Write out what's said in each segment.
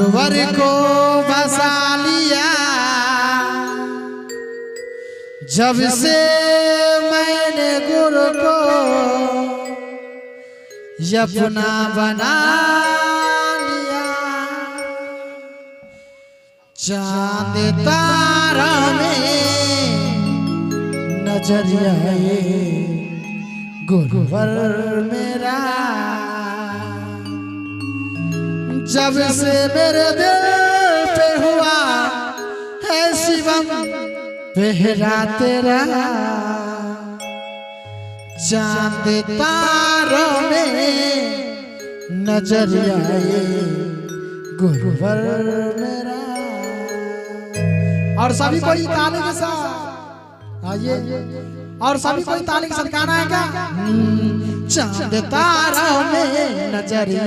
गुरुवर को बसा लिया जब से मैंने गुरु को अपना बना लिया। चांद तारा में नजरिया गुरुवर मेरा, जब से मेरे दिल पे हुआ है शिवम पहरा तेरा। चांद तारों में नजरिया गुरुवर मेरा। और सभी कोई ताली के साथ आइए, और सभी कोई ताली के साथ गाना है क्या? चांद तारों में नजरिया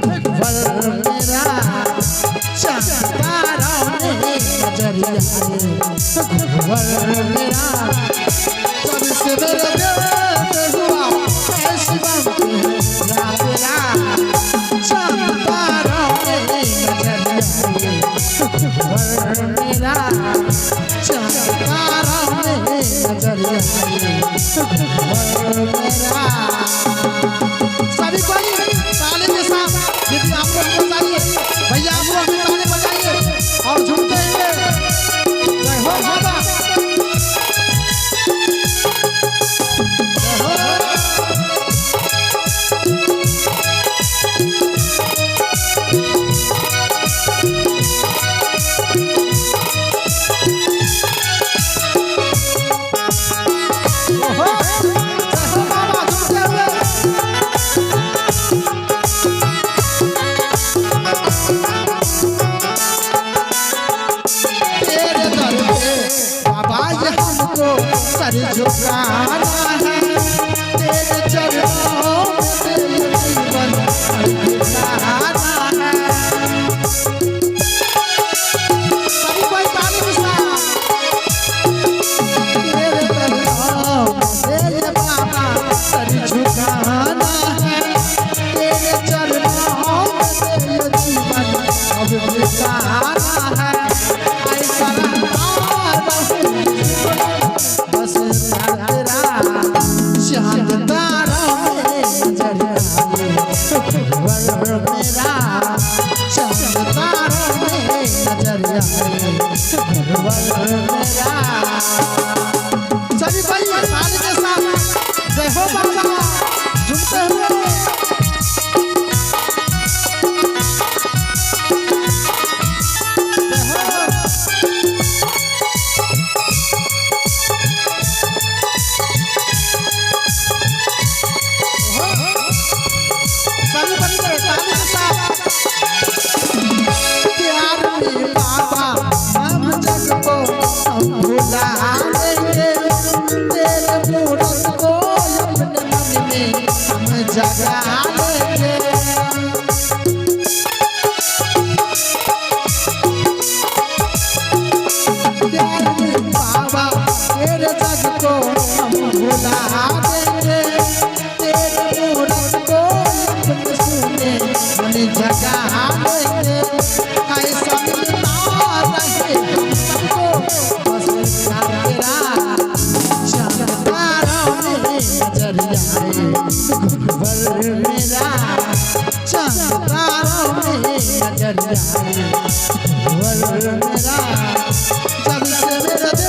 गुरुवर मेरा, चांद तारों में नजरिया गुरुवर मेरा। जब से मेरे दिल पे हुआ है शिवम पहरा तेरा। चांद तारों में नजरिया गुरुवर मेरा, चांद तारों में नजरिया गुरुवर मेरा। सभी कोई ताली के साथ यदि आप लोग बजाइए, भैया आप लोग भी ताली बजाइए और झूमते हैं। जय हो बाबा, सर झुकाना है तेरे चरणों में जीवन बिताना है। सभी कोई ताली के साथ तेरे चरणों में बाबा सर झुकाना है, तेरे चरणों में जीवन बिताना है। ऐसा चांद तारों में नजरिया गुरुवर मेरा, चांद तारों में नजरिया गुरुवर मेरा। सभी भाई ताली के साथ जय हो बाबा झूमते हुए। बाबा तेरे जग को हम भुला देंगे, तेरे मूरत को अपने सुने मन जगा देंगे। ऐसा मिलता रहे सबको बस तेरा। चांद तारों में नजरिया गुरुवर मेरा, चांद तारों में नजरिया गुरुवर मेरा। जब से मेरे